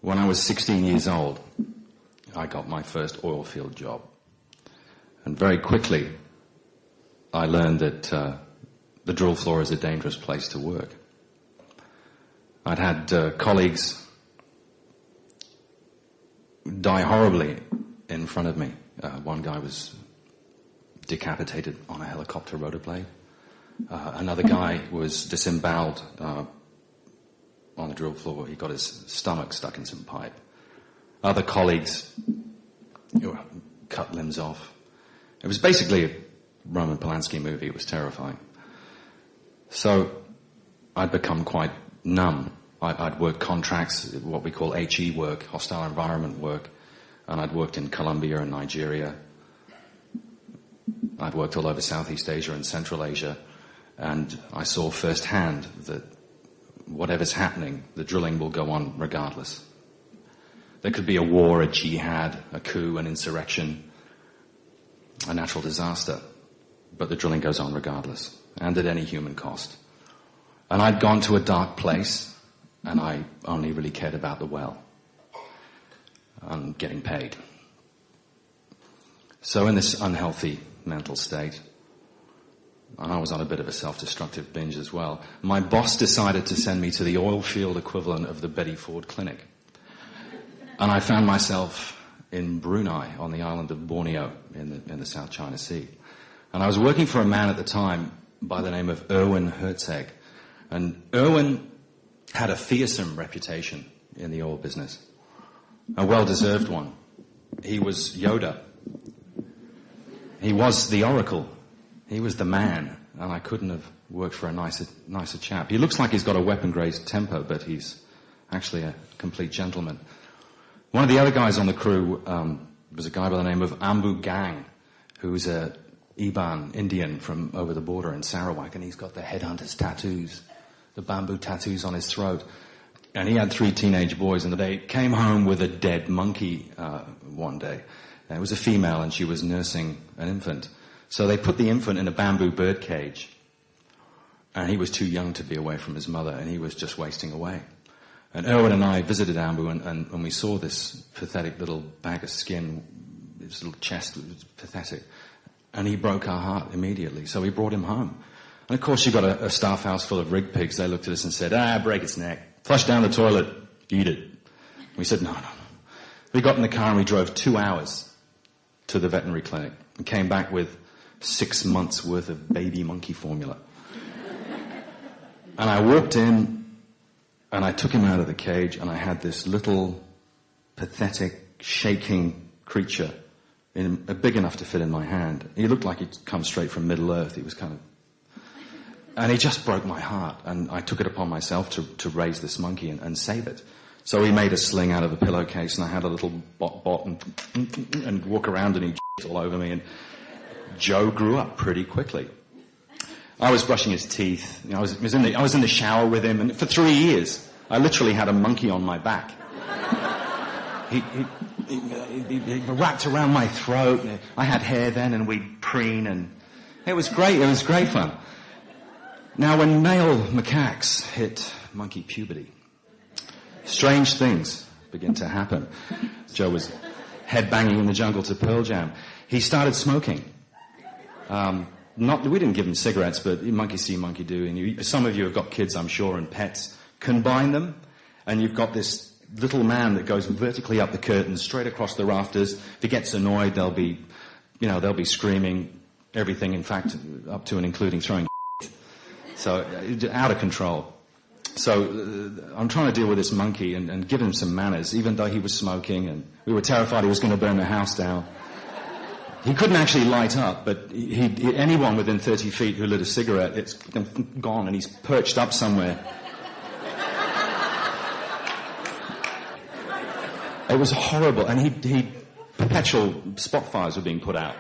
When I was 16 years old, I got my first oil field job. And very quickly, I learned that the drill floor is a dangerous place to work. I'd had colleagues die horribly in front of me. One guy was decapitated on a helicopter rotor blade. Another guy was disemboweled on the drill floor. He got his stomach stuck in some pipe. Other colleagues cut limbs off. It was basically a Roman Polanski movie. It was terrifying. So I'd become quite numb. I'd worked contracts, what we call HE work, hostile environment work, and I'd worked in Colombia and Nigeria. I'd worked all over Southeast Asia and Central Asia, and I saw firsthand that whatever's happening, the drilling will go on regardless. There could be a war, a jihad, a coup, an insurrection, a natural disaster, but the drilling goes on regardless, and at any human cost. And I'd gone to a dark place, and I only really cared about the well and getting paid. So in this unhealthy mental state, and I was on a bit of a self-destructive binge as well, my boss decided to send me to the oil field equivalent of the Betty Ford Clinic. And I found myself in Brunei, on the island of Borneo, in the South China Sea. And I was working for a man at the time by the name of Erwin Herzeg. And Erwin had a fearsome reputation in the oil business, a well-deserved one. He was Yoda. He was the oracle. He was the man, and I couldn't have worked for a nicer chap. He looks like he's got a weapon-grade temper, but he's actually a complete gentleman. One of the other guys on the crew was a guy by the name of Ambu Gang, who's a Iban Indian from over the border in Sarawak, and he's got the headhunter's tattoos, the bamboo tattoos on his throat. And he had 3 teenage boys, and they came home with a dead monkey one day. It was a female, and she was nursing an infant. So they put the infant in a bamboo bird cage, and he was too young to be away from his mother, and he was just wasting away. And Erwin and I visited Ambu, and we saw this pathetic little bag of skin, his little chest was pathetic, and he broke our heart immediately. So we brought him home. And of course, you got a staff house full of rig pigs. They looked at us and said, break its neck, flush down the toilet, eat it. We said, no. We got in the car and we drove 2 hours to the veterinary clinic and came back with 6 months worth of baby monkey formula. And I walked in and I took him out of the cage, and I had this little pathetic shaking creature big enough to fit in my hand. He looked like he'd come straight from Middle Earth. He was and he just broke my heart, and I took it upon myself to raise this monkey and save it. So we made a sling out of a pillowcase, and I had a little bot and walk around and he all over me, and Joe grew up pretty quickly. I was brushing his teeth. I was in the shower with him, and for 3 years, I literally had a monkey on my back. He wrapped around my throat. I had hair then, and we'd preen, and it was great. It was great fun. Now, when male macaques hit monkey puberty, strange things begin to happen. Joe was headbanging in the jungle to Pearl Jam. He started smoking. We didn't give him cigarettes, but monkey see, monkey do. And some of you have got kids, I'm sure, and pets. Combine them, and you've got this little man that goes vertically up the curtains, straight across the rafters. If he gets annoyed, they'll be screaming everything, in fact, up to and including throwing So, out of control. So, I'm trying to deal with this monkey and give him some manners, even though he was smoking, and we were terrified he was going to burn the house down. He couldn't actually light up, but anyone within 30 feet who lit a cigarette, it's gone, and he's perched up somewhere. It was horrible, and perpetual spot fires were being put out.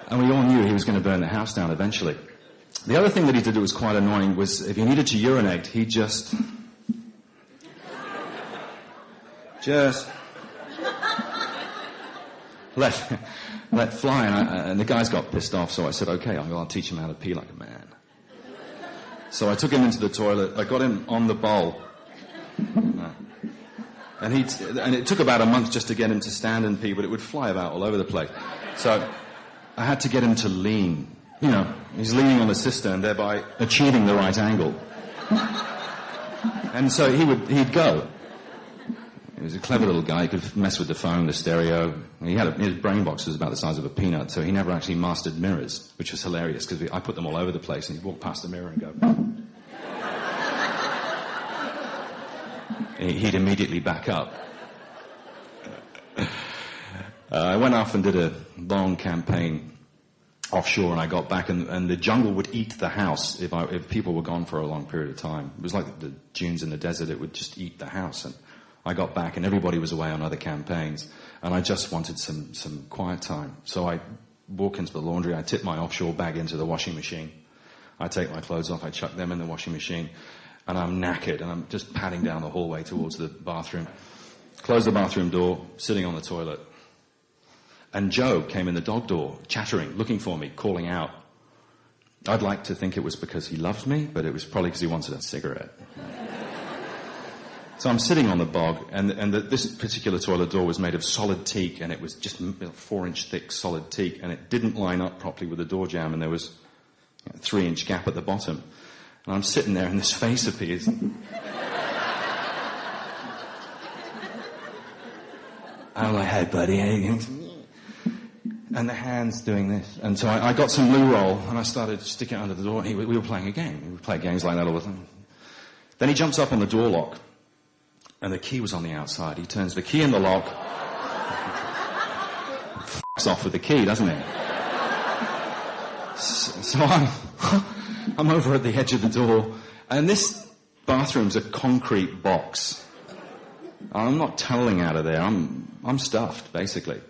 And we all knew he was going to burn the house down eventually. The other thing that he did that was quite annoying was if he needed to urinate, he just let fly, and the guys got pissed off, so I said, okay, I'll teach him how to pee like a man. So I took him into the toilet. I got him on the bowl. And it took about a month just to get him to stand and pee, but it would fly about all over the place. So I had to get him to lean. You know, he's leaning on the cistern, thereby achieving the right angle. And so he'd go. He was a clever little guy. He could mess with the phone, the stereo. His brain box was about the size of a peanut, so he never actually mastered mirrors, which was hilarious because I put them all over the place, and he'd walk past the mirror and go. He'd immediately back up. I went off and did a long campaign offshore, and I got back, and the jungle would eat the house if people were gone for a long period of time. It was like the dunes in the desert. It would just eat the house. And I got back, and everybody was away on other campaigns, and I just wanted some quiet time. So I walk into the laundry. I tip my offshore bag into the washing machine. I take my clothes off. I chuck them in the washing machine. And I'm knackered, and I'm just padding down the hallway towards the bathroom. Close the bathroom door, sitting on the toilet. And Joe came in the dog door, chattering, looking for me, calling out. I'd like to think it was because he loved me, but it was probably because he wanted a cigarette. So I'm sitting on the bog, and this particular toilet door was made of solid teak, and it was just 4-inch thick solid teak, and it didn't line up properly with the door jamb, and there was a 3-inch gap at the bottom. And I'm sitting there and this face appears. I'm like, hey buddy, how you doing? And the hand's doing this. And so I got some loo roll and I started sticking it under the door. And we were playing a game. We played games like that all the time. Then he jumps up on the door lock and the key was on the outside. He turns the key in the lock. F***s off with the key, doesn't he? So I'm over at the edge of the door, and this bathroom's a concrete box. I'm not tunneling out of there. I'm stuffed, basically.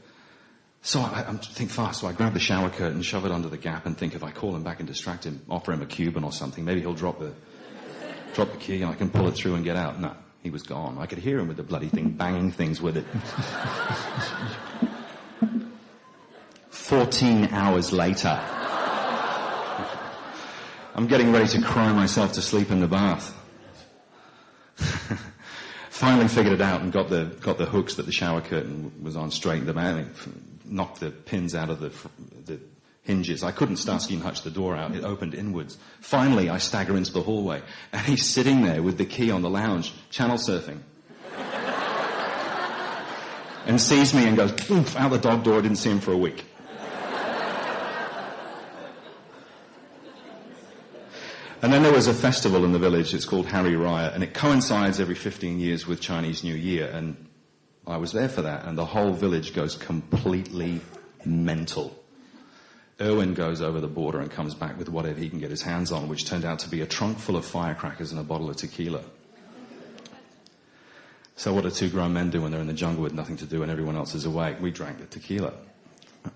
So I think fast. So I grab the shower curtain, shove it under the gap, and think if I call him back and distract him, offer him a Cuban or something, maybe he'll drop the key and I can pull it through and get out. No, he was gone. I could hear him with the bloody thing banging things with it. 14 hours later. I'm getting ready to cry myself to sleep in the bath. Finally figured it out and got the hooks that the shower curtain was on, straightened them out, knocked the pins out of the hinges. I couldn't Starsky and Hutch the door out. It opened inwards. Finally, I stagger into the hallway, and he's sitting there with the key on the lounge, channel surfing. And sees me and goes, oof, out the dog door. I didn't see him for a week. And then there was a festival in the village, it's called Hari Raya, and it coincides every 15 years with Chinese New Year, and I was there for that, and the whole village goes completely mental. Irwin goes over the border and comes back with whatever he can get his hands on, which turned out to be a trunk full of firecrackers and a bottle of tequila. So what do two grown men do when they're in the jungle with nothing to do and everyone else is awake? We drank the tequila,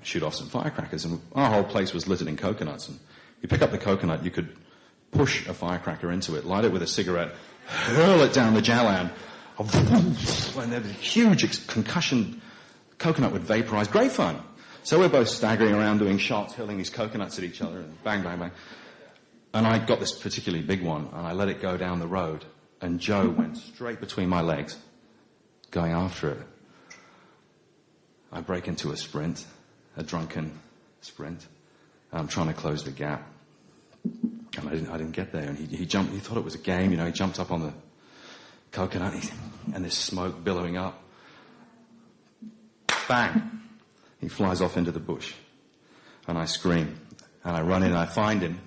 shoot off some firecrackers, and our whole place was littered in coconuts, and you pick up the coconut, you could push a firecracker into it, light it with a cigarette, hurl it down the Jalan, and there was a huge concussion. Coconut would vaporize. Great fun. So we're both staggering around doing shots, hurling these coconuts at each other, and bang, bang, bang. And I got this particularly big one, and I let it go down the road, and Joe went straight between my legs, going after it. I break into a sprint, a drunken sprint. I'm trying to close the gap. And I didn't get there. And he jumped, he thought it was a game, he jumped up on the coconut, and there's smoke billowing up. Bang! He flies off into the bush. And I scream. And I run in, and I find him.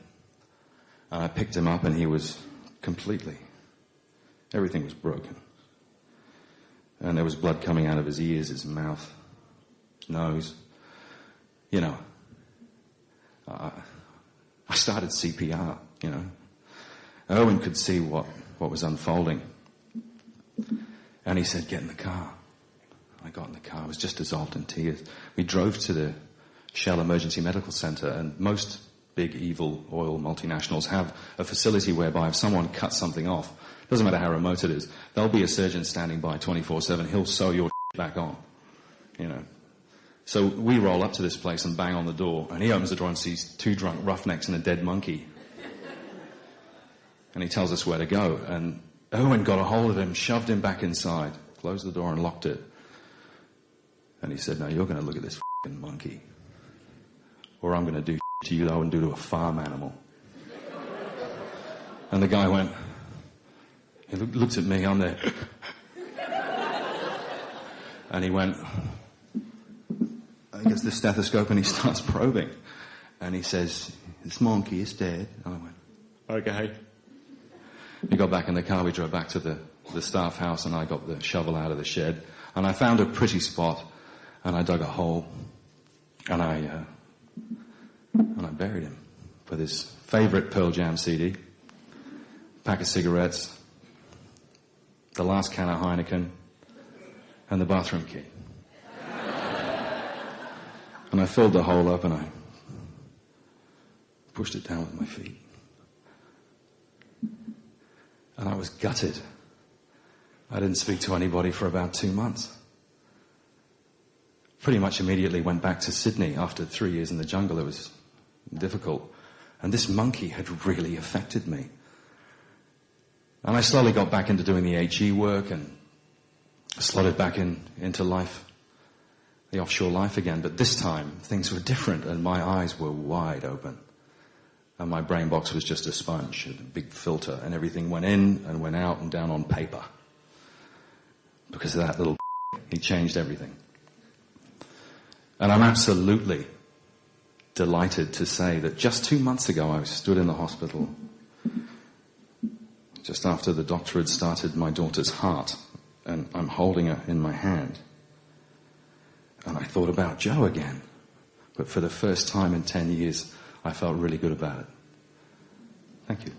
And I picked him up, and he was completely, everything was broken. And there was blood coming out of his ears, his mouth, nose. I started CPR, Irwin could see what was unfolding. And he said, get in the car. I got in the car. I was just dissolved in tears. We drove to the Shell Emergency Medical Center, and most big evil oil multinationals have a facility whereby if someone cuts something off, doesn't matter how remote it is, there'll be a surgeon standing by 24/7. He'll sew your back on, So we roll up to this place and bang on the door, and he opens the door and sees two drunk roughnecks and a dead monkey. And he tells us where to go. And Owen got a hold of him, shoved him back inside, closed the door and locked it. And he said, "No, you're going to look at this f***ing monkey. Or I'm going to do to you that I wouldn't do to a farm animal." And the guy went, he looked at me, I'm there. And he went, he gets the stethoscope and he starts probing. And he says, "This monkey is dead." And I went, "Okay." He got back in the car, we drove back to the staff house, and I got the shovel out of the shed. And I found a pretty spot, and I dug a hole, and I buried him with his favourite Pearl Jam CD, pack of cigarettes, the last can of Heineken, and the bathroom key. And I filled the hole up and I pushed it down with my feet. And I was gutted. I didn't speak to anybody for about 2 months. Pretty much immediately went back to Sydney after 3 years in the jungle. It was difficult. And this monkey had really affected me. And I slowly got back into doing the HE work and slotted back into life, the offshore life again. But this time, things were different and my eyes were wide open. And my brain box was just a sponge, a big filter, and everything went in and went out and down on paper. Because of that little he changed everything. And I'm absolutely delighted to say that just 2 months ago I stood in the hospital just after the doctor had started my daughter's heart, and I'm holding her in my hand. And I thought about Joe again. But for the first time in 10 years, I felt really good about it. Thank you.